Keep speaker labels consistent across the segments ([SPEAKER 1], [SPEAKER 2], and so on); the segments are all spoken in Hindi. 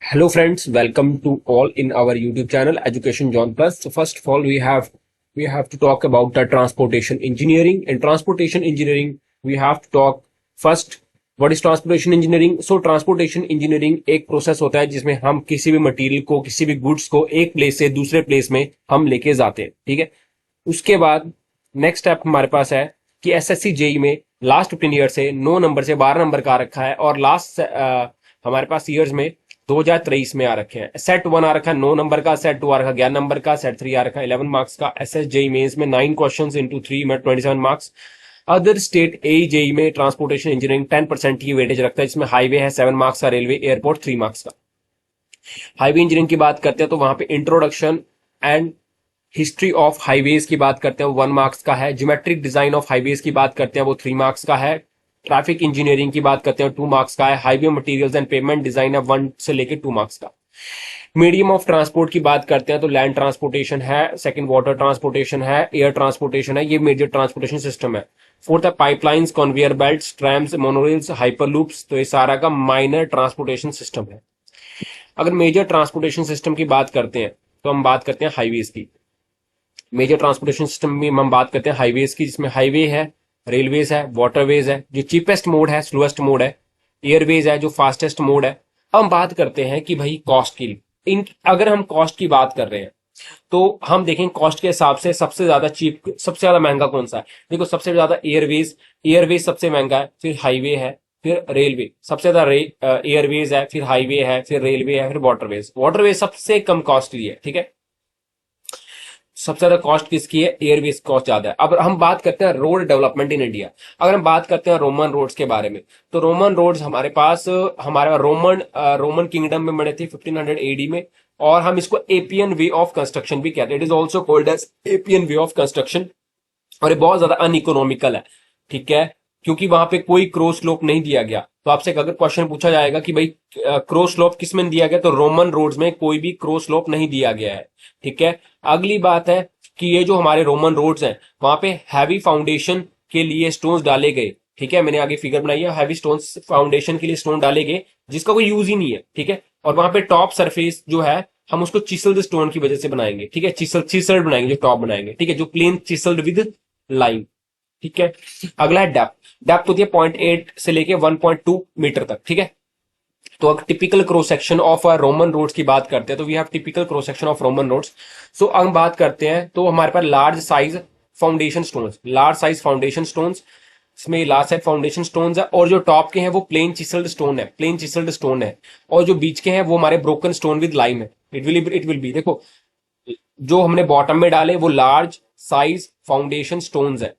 [SPEAKER 1] Hello friends, welcome to all in our YouTube channel Education John Plus. So first of all, we have to talk about the transportation engineering. In transportation engineering, we have to talk first what is transportation engineering. So transportation engineering एक प्रोसेस होता है जिसमें हम किसी भी मटेरियल को, किसी भी गुड्स को एक प्लेस से दूसरे प्लेस में हम लेके जाते हैं, ठीक है। उसके बाद नेक्स्ट स्टेप हमारे पास है कि एसएससी जेई में लास्ट 15 ईयर से 9 नंबर से 12 नंबर का आ रखा है और लास्ट हमारे पास ईयर्स में 2023 में आ रखे हैं। सेट 1 आ रखा है 9 नंबर का, सेट 2 आ रखा 11 नंबर का, सेट 3 आ रखा 11 मार्क्स का। एसएस जेई मेंस में 9 क्वेश्चंस इनटू 3 में 27 marks. Other state A JEE में ट्रांसपोर्टेशन इंजीनियरिंग 10% की वेटेज रखता है, जिसमें हाईवे है 7 मार्क्स का, रेलवे एयरपोर्ट 3 मार्क्स का। हाईवे इंजीनियरिंग की बात करते हैं तो वहां पे introduction and history of highways की बात करते हैं, वो 1 मार्क्स का है। ज्योमेट्रिक डिजाइन ऑफ हाईवेज की बात करते हैं, वो 3 मार्क्स का है। ट्रैफिक इंजीनियरिंग की बात करते हैं 2 मार्क्स का है। Highway materials and payment design है 1 से लेके 2 मार्क्स का। मीडियम ऑफ ट्रांसपोर्ट की बात करते हैं तो लैंड ट्रांसपोर्टेशन है, सेकंड वाटर ट्रांसपोर्टेशन है, एयर ट्रांसपोर्टेशन है, ये मेजर ट्रांसपोर्टेशन सिस्टम है। फोर्थ है पाइपलाइंस, कन्वेयर बेल्ट्स, ट्रैम्स, मोनोरेल्स, हाइपरलूप्स, तो ये सारा का माइनर ट्रांसपोर्टेशन सिस्टम है। अगर मेजर ट्रांसपोर्टेशन सिस्टम की बात करते हैं तो हम बात करते हैं हाईवेज की। मेजर ट्रांसपोर्टेशन सिस्टम में हम बात करते हैं हाईवेज की, जिसमें हाईवे है, रेलवेज है, वाटरवेज है, जो चीपेस्ट मोड है, स्लोएस्ट मोड है, एयरवेज है जो फास्टेस्ट मोड है। अब हम बात करते हैं कि भाई कॉस्ट की, अगर हम कॉस्ट की बात कर रहे हैं तो हम देखें कॉस्ट के हिसाब से सबसे ज्यादा चीप, सबसे ज्यादा महंगा कौन सा है। देखो सबसे ज्यादा एयरवेज सबसे महंगा है, फिर हाईवे है, फिर रेलवे सबसे ज्यादा, एयरवेज है, फिर हाईवे है, फिर रेलवे है, फिर वाटरवेज। वाटरवेज सबसे कम कॉस्टली है, ठीक है। सबसे ज्यादा कॉस्ट किसकी है? एयरवेज कॉस्ट ज्यादा है। अब हम बात करते हैं रोड डेवलपमेंट इन इंडिया। अगर हम बात करते हैं रोमन रोड्स के बारे में तो रोमन रोड्स हमारे पास हमारे रोमन किंगडम में बने थे 1500 एडी में, और हम इसको एपियन वे ऑफ कंस्ट्रक्शन भी कहते हैं। It is also called as Appian way of construction. और ये बहुत ज्यादा अनइकोनॉमिकल है, ठीक है, क्योंकि वहां पे कोई क्रॉस स्लोप नहीं दिया गया। तो आपसे अगर क्वेश्चन पूछा जाएगा कि भाई क्रॉस स्लोप किस में दिया गया, तो रोमन रोड्स में कोई भी क्रॉस स्लोप नहीं दिया गया है, ठीक है। अगली बात है कि ये जो हमारे रोमन रोड्स हैं वहां पे हैवी फाउंडेशन के लिए स्टोन्स डाले गए, ठीक है। मैंने आगे फिगर बनाई है, हैवी स्टोन्स फाउंडेशन के लिए स्टोन डाले गए जिसका कोई यूज ही नहीं है, ठीक है। और वहां पे टॉप सरफेस जो है हम उसको चिसल्ड स्टोन की वजह से बनाएंगे, ठीक है। चिसल्ड बनाएंगे, जो टॉप बनाएंगे, ठीक है, जो प्लेन चिसल्ड विद लाइन, ठीक है। अगला है डेप्थ होती है 0.8 से लेके 1.2 मीटर तक, ठीक है। तो अगर typical cross section of Roman roads की बात करते हैं तो we have typical cross section of Roman roads. So हम बात करते हैं तो हमारे पास लार्ज साइज फाउंडेशन स्टोन्स, इसमें लार्ज साइज फाउंडेशन स्टोन्स है, और जो टॉप के हैं वो प्लेन चिसल्ड स्टोन है, और जो बीच के हैं वो हमारे ब्रोकन स्टोन विद लाइम है। इट विल बी देखो, जो हमने बॉटम में डाले वो लार्ज साइज फाउंडेशन स्टोन्स है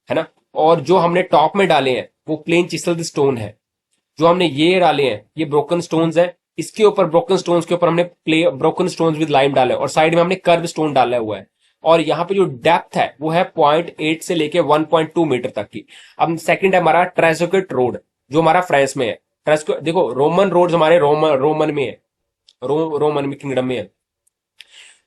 [SPEAKER 1] ना, और जो हमने टॉप में डाले हैं वो प्लेन चिसल्ड स्टोन है। जो हमने ये डाले हैं ये ब्रोकन स्टोन्स है, इसके ऊपर ब्रोकन स्टोन्स के ऊपर हमने ब्रोकन स्टोन्स विद लाइम डाला है, और साइड में हमने कर्व स्टोन डाला हुआ है। और यहाँ पे जो डेप्थ है वो है 0.8 से लेके 1.2 मीटर तक की। अब सेकंड है हमारा ट्रेसोकेट रोड, जो हमारा फ्रांस में है। देखो रोमन रोड हमारे रोमन में है, रोमन में किंगडम में है।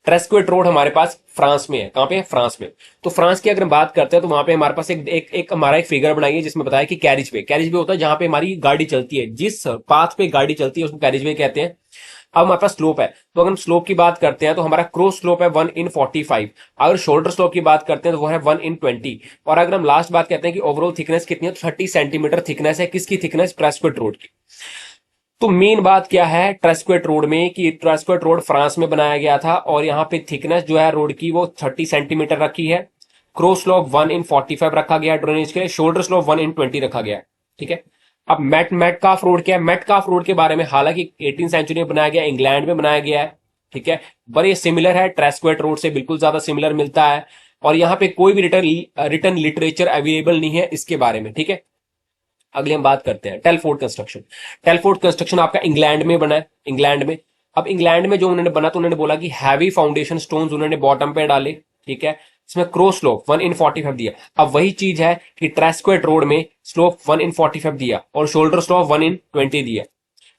[SPEAKER 1] ट्रेस्क्वेट रोड हमारे पास फ्रांस में है। कहां पे है? फ्रांस में। तो फ्रांस की अगर बात करते हैं तो वहां पे हमारे पास एक फिगर बनाई है जिसमें बताया कि कैरिज वे होता है जहां पे हमारी गाड़ी चलती है, जिस पाथ पे गाड़ी चलती है उसको कैरिज वे कहते हैं। अब हमारे पास स्लोप है, तो अगर हम स्लोप की बात करते हैं तो हमारा क्रॉस स्लोप है 1/45। अगर शोल्डर स्लोप की बात करते हैं तो वो है 1/20। और अगर हम लास्ट बात करते हैं कि ओवरऑल थिकनेस कितनी है, तो 30 सेंटीमीटर थिकनेस है। किसकी थिकनेस? ट्रेस्क्वेट रोड की। तो मेन बात क्या है ट्रेस्क्वेट रोड में, कि ट्रेस्क्वेट रोड फ्रांस में बनाया गया था, और यहाँ पे थिकनेस जो है रोड की वो 30 सेंटीमीटर रखी है। क्रॉस स्लोप 1/45 रखा गया ड्रेनेज के लिए, शोल्डर स्लोप 1/20 रखा गया है, ठीक है। अब मेटकाफ रोड क्या है? मेटकाफ रोड के बारे में हालांकि 18 सेंचुरी में बनाया गया, इंग्लैंड में बनाया गया है, ठीक है, पर ये सिमिलर है, ट्रेस्क्वेट रोड से बिल्कुल ज्यादा सिमिलर मिलता है। और यहाँ पे कोई भी रिटर्न लिटरेचर अवेलेबल नहीं है इसके बारे में, ठीक है। अगले हम बात करते हैं टेलफोर्ड कंस्ट्रक्शन आपका इंग्लैंड में बना है, इंग्लैंड में। अब इंग्लैंड में जो उन्होंने बना तो उन्होंने बोला कि हैवी फाउंडेशन स्टोन्स उन्होंने बॉटम पे डाले, ठीक है। इसमें क्रॉस स्लोप 1/45 दिया। अब वही चीज है कि ट्रेस्क्वेट रोड में स्लोप 1/45 दिया और शोल्डर स्लोप 1/20 दिया।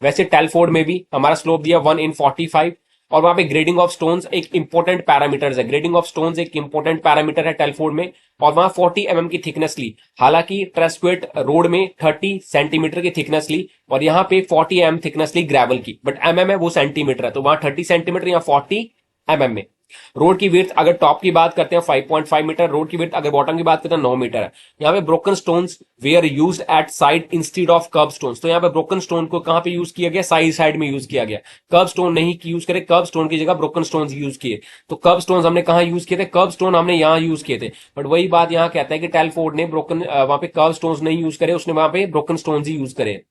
[SPEAKER 1] वैसे टेलफोर्ड में भी हमारा स्लोप दिया 1/45 और वहां पे ग्रेडिंग ऑफ स्टोन्स एक इंपॉर्टेंट पैरामीटर है, ग्रेडिंग ऑफ स्टोन्स एक इंपॉर्टेंट पैरामीटर है टेलफोर्ड में, और वहां 40 की थिकनेस ली। हालांकि ट्रेस्क्वेट रोड में 30 सेंटीमीटर की थिकनेस ली और यहाँ पे 40 थिकनेस ली ग्रेवल की, बट है वो सेंटीमीटर है, तो वहां 30 सेंटीमीटर या 40 में। रोड की विड्थ अगर टॉप की बात करते हैं 5.5 मीटर, रोड की विड्थ अगर बॉटम की बात करते हैं 9 मीटर है। यहाँ पे broken stones were used at side instead of kerb stones, तो यहाँ पे ब्रोकन स्टोन को कहां पे यूज किया गया, साइड में यूज किया गया। कर्व स्टोन नहीं यूज करे, कर्व स्टोन की जगह ब्रोकन स्टोन यूज किए। तो कर्व स्टोन हमने कहा यूज किए थे, कर्व स्टोन हमने यहाँ यूज किए थे, बट वही बात यहाँ कहता है कि टेलफोर्ड ने ब्रोकन वहां पे कर्व स्टोन नहीं यूज करे, उसने वहां पे ब्रोकन स्टोन ही यूज करे।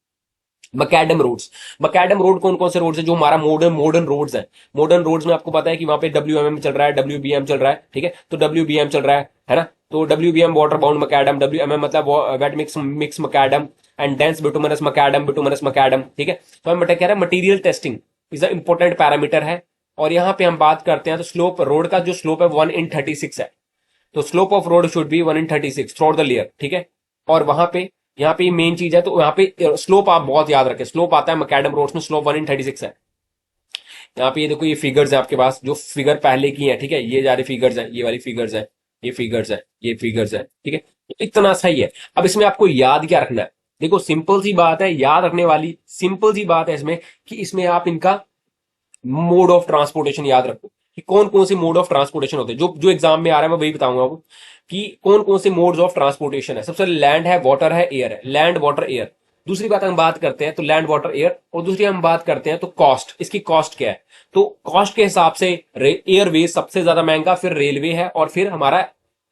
[SPEAKER 1] मकैडम रोड्स, मकैडम रोड कौन कौन से रोड्स है जो हमारा मॉडर्न रोड्स है। मॉडर्न रोड्स में आपको पता है कि वहां पे WMM चल रहा है, WBM चल रहा है, ठीक है, तो WBM चल रहा है ना, तो WBM water bound macadam, WMM मतलब wet mix macadam and dense bituminous macadam, ठीक है। तो हम कह रहे हैं material testing is a important parameter है। और यहां पे हम बात करते हैं तो स्लोप, रोड का जो स्लोप है 1/36 है, तो slope of road should be 1/36 through out the layer, ठीक है। और वहां पे यहाँ पे मेन चीज है, तो यहाँ पे स्लोप आप बहुत याद रखें, स्लोप आता है मकैडम रोड्स में, स्लोप 1/36 है। यहाँ पे ये देखो, ये फिगर्स है आपके पास, जो फिगर पहले की है, ठीक है, ये जा रही फिगर्स है, ये वाली फिगर्स है, ये फिगर्स है, ये फिगर्स है, ठीक है। तो इतना सही है। अब इसमें आपको याद क्या रखना है, देखो सिंपल सी बात है, याद रखने वाली सिंपल सी बात है इसमें, कि इसमें आप इनका मोड ऑफ ट्रांसपोर्टेशन याद रखो कि कौन कौन से मोड ऑफ ट्रांसपोर्टेशन होते हैं, जो एग्जाम में आ रहा है मैं वही बताऊंगा आपको कि कौन कौन से मोड्स ऑफ ट्रांसपोर्टेशन है। सबसे लैंड है, वाटर है, एयर है, लैंड वाटर एयर। दूसरी बात हम बात करते हैं तो लैंड वाटर एयर, और दूसरी हम बात करते हैं तो कॉस्ट, इसकी कॉस्ट क्या है। तो कॉस्ट के हिसाब से एयरवेज सबसे ज्यादा महंगा, फिर रेलवे है, और फिर हमारा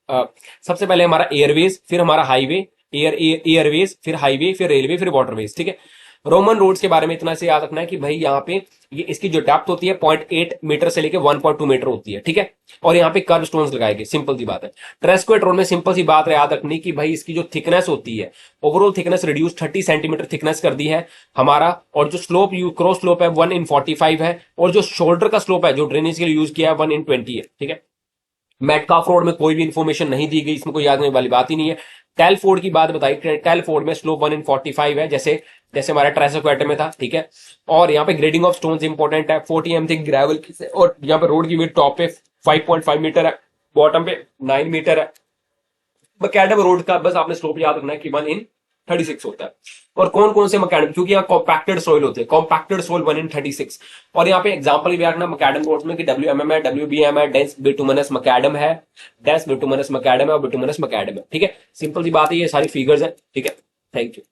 [SPEAKER 1] सबसे पहले हमारा एयरवेज, फिर हमारा हाईवे, एयरवेज, फिर हाईवे, फिर रेलवे, फिर वाटरवेज, ठीक है। रोमन रोड्स के बारे में इतना से याद रखना है कि भाई यहाँ पे ये इसकी जो डेप्थ होती है 0.8 मीटर से लेके 1.2 मीटर होती है, ठीक है। और यहाँ पे कर्व स्टोन्स लगाए गए, सिंपल सी बात है। ट्रेस्क्वेट रोड में सिंपल सी बात याद रखनी कि भाई इसकी जो थिकनेस होती है, overall thickness reduce 30 centimetre thickness कर दी है हमारा, और जो स्लोप क्रॉस स्लोप है 1/45 है, और जो शोल्डर का स्लोप है जो ड्रेनेज के लिए यूज किया है 1/20 है, ठीक है। मेटकाफ रोड में कोई भी इंफॉर्मेशन नहीं दी गई, इसमें कोई याद करने वाली बात ही नहीं है। टेलफोर्ड की बात बताई, टेलफोर्ड में स्लोप 1/45 है, जैसे जैसे हमारा ट्रेस्क्वेट में था, ठीक है। और यहाँ पे ग्रेडिंग ऑफ स्टोन्स इंपॉर्टेंट है, 40 थिक ग्रेवल, और यहाँ पे रोड की विड्थ टॉप पे 5.5 मीटर है, बॉटम पे 9 मीटर है। मकैडम रोड का बस आपने स्लोप याद रखना है कि 1/36 होता है। और कौन कौन से मकैडम, क्योंकि यहाँ कॉम्पैक्टेड सोइल होते हैं, कॉम्पैक्टेड सोइल 1/36। और यहाँ पे एग्जांपल भी रखना मकैडम रोड्स में कि WMM है, WBM है, डेंस बिटुमिनस मकैडम है, डेंस बिटुमिनस मकैडम है, और बिटुमिनस मकैडम है, ठीक है। सिंपल सी बात है, ये सारी फिगर्स है, ठीक है। Thank you.